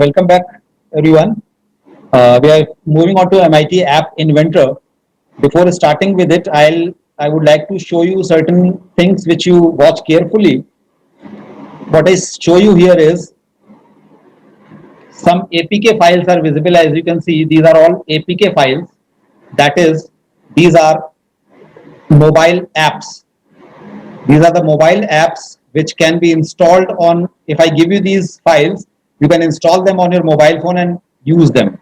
welcome back, everyone. We are moving on to MIT App Inventor. Before starting with it, I would like to show you certain things which you watch carefully. What I show you here is some APK files are visible. As you can see, these are all APK files. That is, these are mobile apps. These are the mobile apps which can be installed on. If I give you these files, you can install them on your mobile phone and use them.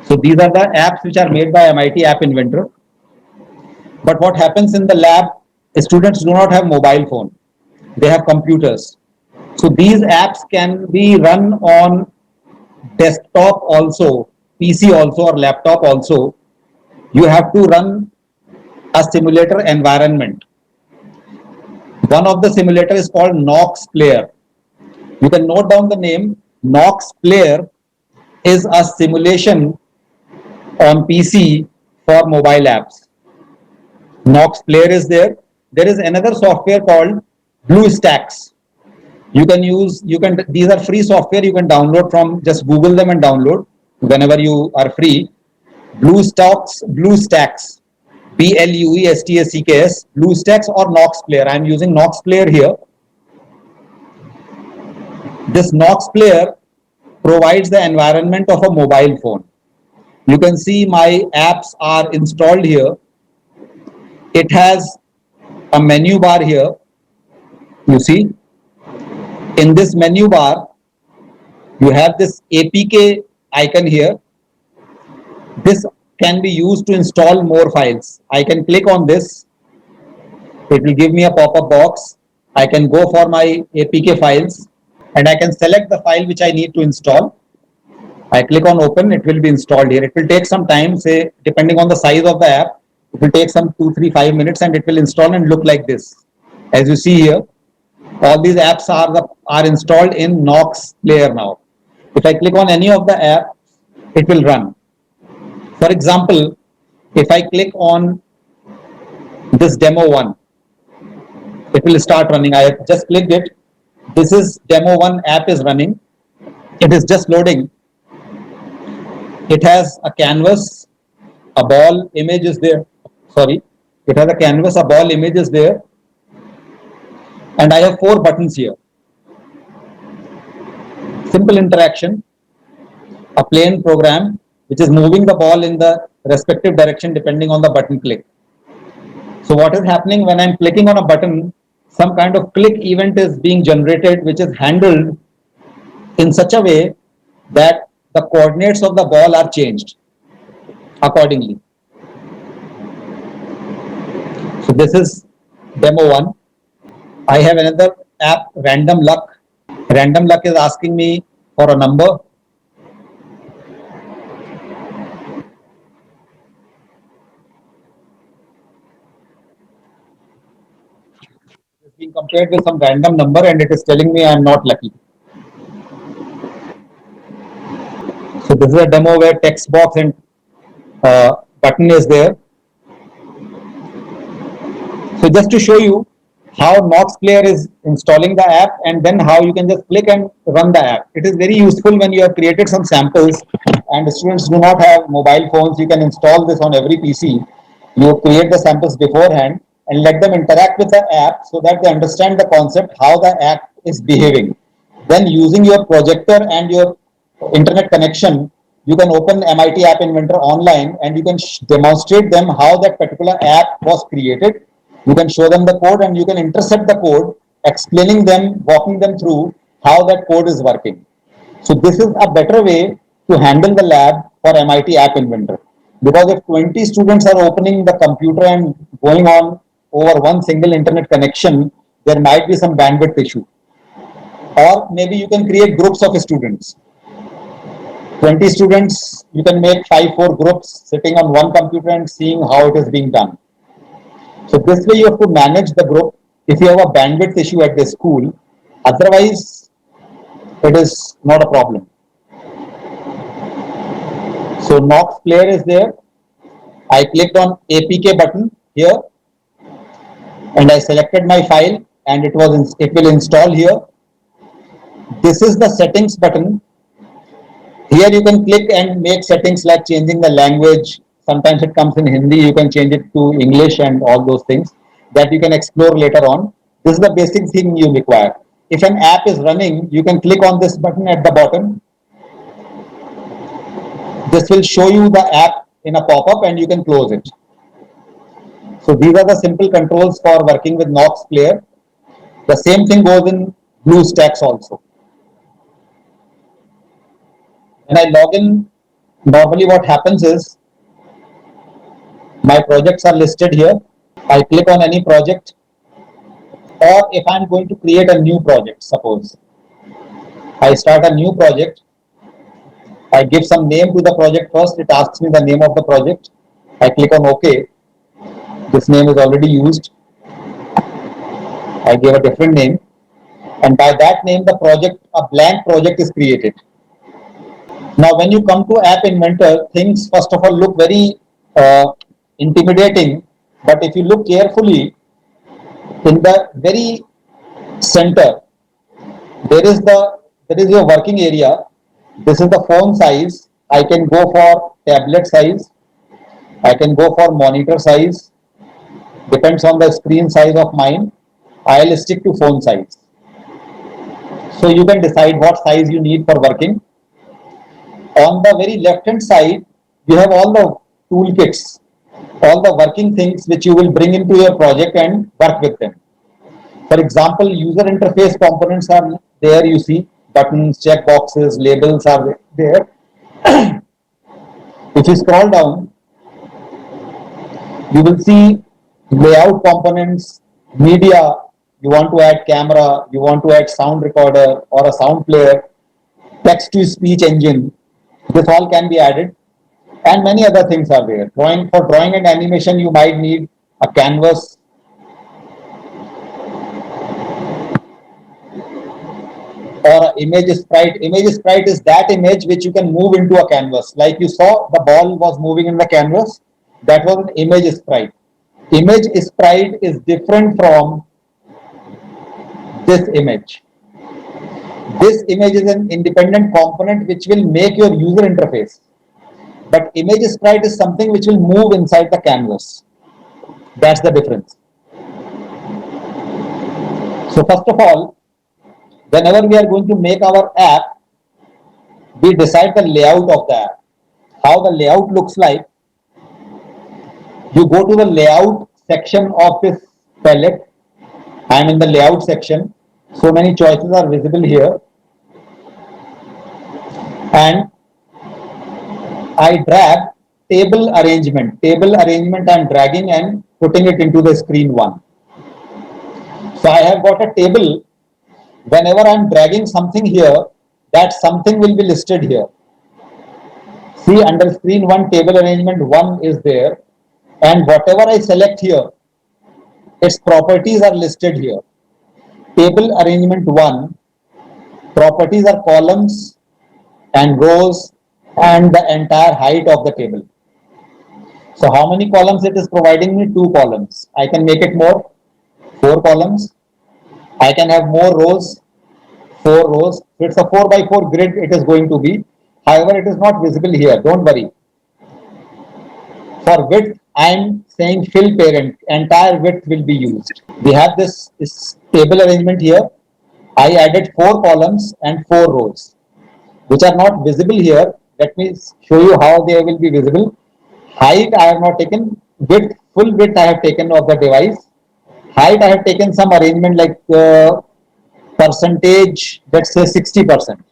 So these are the apps which are made by MIT App Inventor. But what happens in the lab, students do not have mobile phone. They have computers. So these apps can be run on desktop also, PC also, or laptop also. You have to run a simulator environment. One of the simulator is called Nox Player. You can note down the name. Nox Player is a simulation on PC for mobile apps. Nox Player is there. There is another software called BlueStacks. These are free software you can download from, just Google them and download whenever you are free. BlueStacks, BLUESTACKS, BlueStacks or Nox Player. I am using Nox Player here. This Nox Player provides the environment of a mobile phone. You can see my apps are installed here. It has a menu bar here. You see, in this menu bar, you have this APK icon here. This can be used to install more files. I can click on this. It will give me a pop-up box. I can go for my APK files and I can select the file which I need to install. I click on open, it will be installed here. It will take some time, say, depending on the size of the app, it will take some 2, 3, 5 minutes and it will install and look like this. As you see here, all these apps are installed in Nox Player now. If I click on any of the apps, it will run. For example, if I click on this demo one, it will start running. I have just clicked it. This is demo one app is running. It is just loading. It has a canvas, a ball image is there. Sorry, it has a canvas, a ball image is there. And I have 4 buttons here. Simple interaction, a plain program which is moving the ball in the respective direction depending on the button click. So what is happening when I'm clicking on a button, some kind of click event is being generated which is handled in such a way that the coordinates of the ball are changed accordingly. So this is demo 1. I have another app, Random Luck. Random Luck is asking me for a number. It's being compared with some random number and it is telling me I am not lucky. So this is a demo where text box and button is there. So just to show you how Nox Player is installing the app and then how you can just click and run the app. It is very useful when you have created some samples and students do not have mobile phones. You can install this on every PC. You create the samples beforehand and let them interact with the app so that they understand the concept, how the app is behaving. Then using your projector and your internet connection, you can open MIT App Inventor online and you can demonstrate them how that particular app was created. You can show them the code and you can intercept the code, explaining them, walking them through how that code is working. So this is a better way to handle the lab for MIT App Inventor. Because if 20 students are opening the computer and going on over one single internet connection, there might be some bandwidth issue. Or maybe you can create groups of students. 20 students, you can make 5-4 groups sitting on one computer and seeing how it is being done. So this way you have to manage the group if you have a bandwidth issue at the school. Otherwise, it is not a problem. So Nox Player is there. I clicked on APK button here and I selected my file and it will install here. This is the settings button. Here you can click and make settings like changing the language. Sometimes it comes in Hindi, you can change it to English and all those things that you can explore later on. This is the basic thing you require. If an app is running, you can click on this button at the bottom. This will show you the app in a pop-up and you can close it. So these are the simple controls for working with Knox Player. The same thing goes in BlueStacks also. When I log in, normally what happens is my projects are listed here. I click on any project, or if I'm going to create a new project, suppose I start a new project, I give some name to the project first, it asks me the name of the project. I click on OK. This name is already used. I give a different name, and by that name, the project, a blank project is created. Now, when you come to App Inventor, things first of all look very intimidating, but if you look carefully, in the very center, there is your working area. This is the phone size. I can go for tablet size. I can go for monitor size. Depends on the screen size of mine. I'll stick to phone size. So you can decide what size you need for working. On the very left hand side, you have all the toolkits, all the working things which you will bring into your project and work with them. For example, user interface components are there, you see buttons, check boxes, labels are there. If you scroll down, you will see layout components, media, you want to add camera, you want to add sound recorder or a sound player, text to speech engine, this all can be added, and many other things are there. For drawing and animation, you might need a canvas or image sprite. Image sprite is that image which you can move into a canvas. Like you saw, the ball was moving in the canvas. That was an image sprite. Image sprite is different from this image. This image is an independent component which will make your user interface. But image sprite is something which will move inside the canvas. That's the difference. So first of all, whenever we are going to make our app, we decide the layout of the app. How the layout looks like. You go to the layout section of this palette. I am in the layout section. So many choices are visible here. And I drag table arrangement. Table arrangement I am dragging and putting it into the screen 1. So I have got a table. Whenever I am dragging something here, that something will be listed here. See, under screen 1, table arrangement 1 is there, and whatever I select here, its properties are listed here. Table arrangement 1, properties are columns and rows and the entire height of the table. So how many columns it is providing me? 2 columns. I can make it more, 4 columns. I can have more rows, 4 rows. It's a 4 by 4 grid it is going to be. However, it is not visible here. Don't worry. For width, I am saying fill parent. Entire width will be used. We have this table arrangement here. I added 4 columns and 4 rows, which are not visible here. Let me show you how they will be visible. Height I have not taken. Width, full width I have taken of the device. Height I have taken some arrangement like percentage, let's say 60%.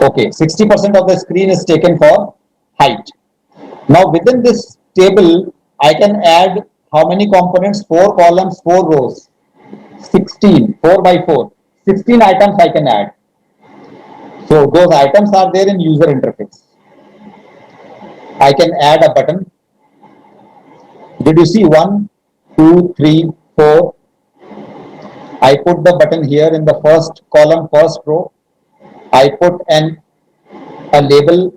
Okay, 60% of the screen is taken for height. Now within this table, I can add how many components? 4 columns, 4 rows. 16, 4 by 4. 16 items I can add. So those items are there in user interface. I can add a button. Did you see 1, 2, 3, 4? I put the button here in the first column, first row. I put a label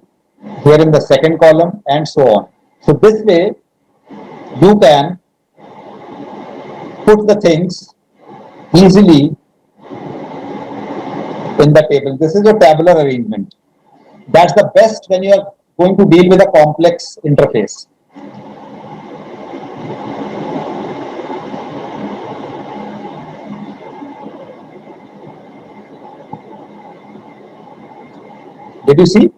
here in the second column and so on. So this way you can put the things easily in the table. This is your tabular arrangement. That's the best when you are going to deal with a complex interface. Did you see?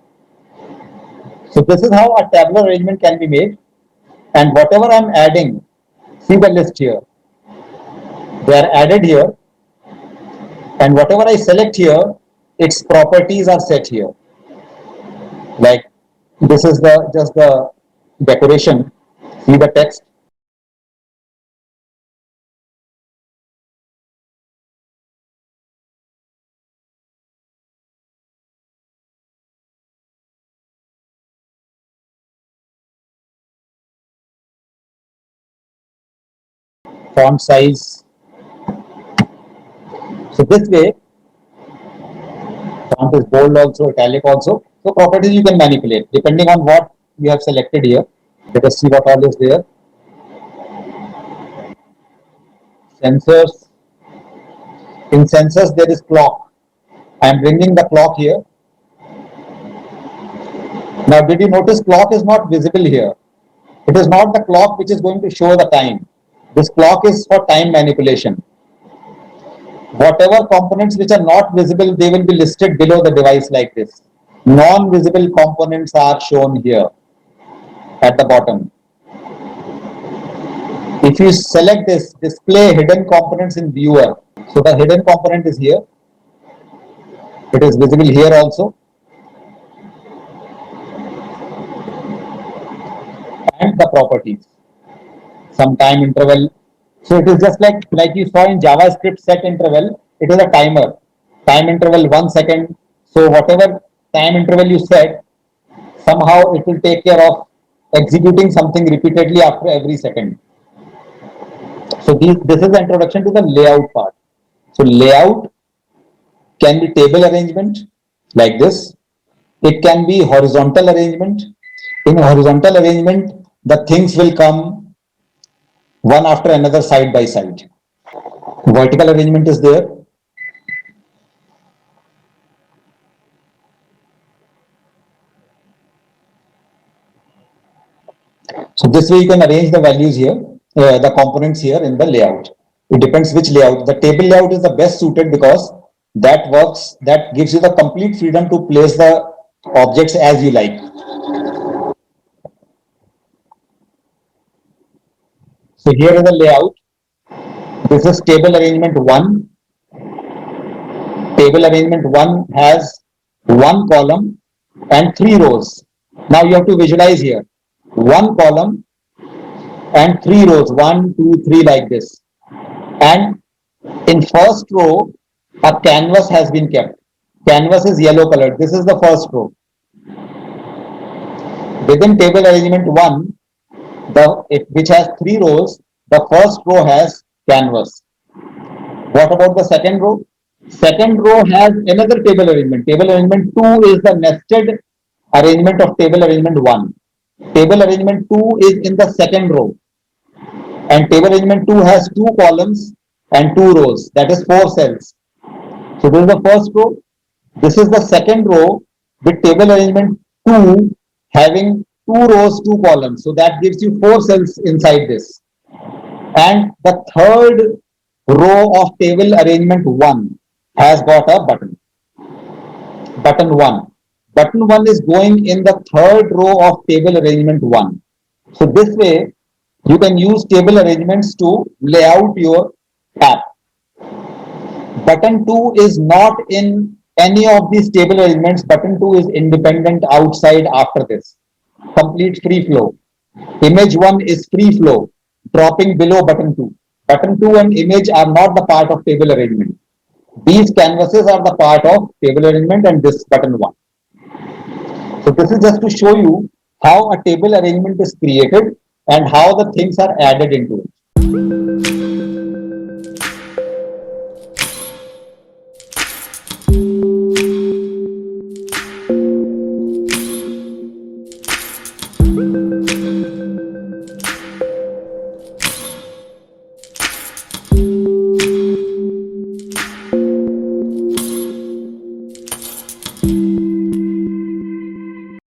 So this is how a tabular arrangement can be made. And whatever I'm adding, see the list here. They are added here. And whatever I select here, its properties are set here. Like this is the just the decoration. See the text. Font size. So this way, font is bold also, italic also. So properties you can manipulate depending on what you have selected here. Let us see what all is there. Sensors. In sensors, there is clock. I am bringing the clock here. Now, did you notice clock is not visible here? It is not the clock which is going to show the time. This clock is for time manipulation. Whatever components which are not visible, they will be listed below the device like this. Non-visible components are shown here at the bottom. If you select this, display hidden components in viewer. So the hidden component is here. It is visible here also. And the properties. Some time interval. So it is just like you saw in JavaScript set interval, it is a timer. Time interval 1 second. So whatever time interval you set, somehow it will take care of executing something repeatedly after every second. So this is the introduction to the layout part. So layout can be table arrangement like this. It can be horizontal arrangement. In horizontal arrangement, the things will come one after another side by side. Vertical arrangement is there. So this way you can arrange the values here, the components here in the layout. It depends which layout. The table layout is the best suited because that gives you the complete freedom to place the objects as you like. So here is the layout. This is table arrangement 1. Table arrangement 1 has 1 column and 3 rows. Now you have to visualize here. 1 column and 3 rows. 1, 2, 3 like this. And in first row, a canvas has been kept. Canvas is yellow colored. This is the first row. Within table arrangement 1, which has 3 rows, the first row has canvas. What about the second row? Second row has another table arrangement. Table arrangement 2 is the nested arrangement of table arrangement 1. Table arrangement 2 is in the second row. And table arrangement 2 has 2 columns and 2 rows. That is 4 cells. So this is the first row. This is the second row with table arrangement 2 having 2 rows, 2 columns. So that gives you 4 cells inside this. And the third row of table arrangement 1 has got a button. Button 1. Button 1 is going in the third row of table arrangement 1. So this way, you can use table arrangements to lay out your app. Button 2 is not in any of these table arrangements. Button 2 is independent outside after this. Complete free flow. Image 1 is free flow, dropping below button 2. Button 2 and image are not the part of table arrangement. These canvases are the part of table arrangement and this button 1. So this is just to show you how a table arrangement is created and how the things are added into it.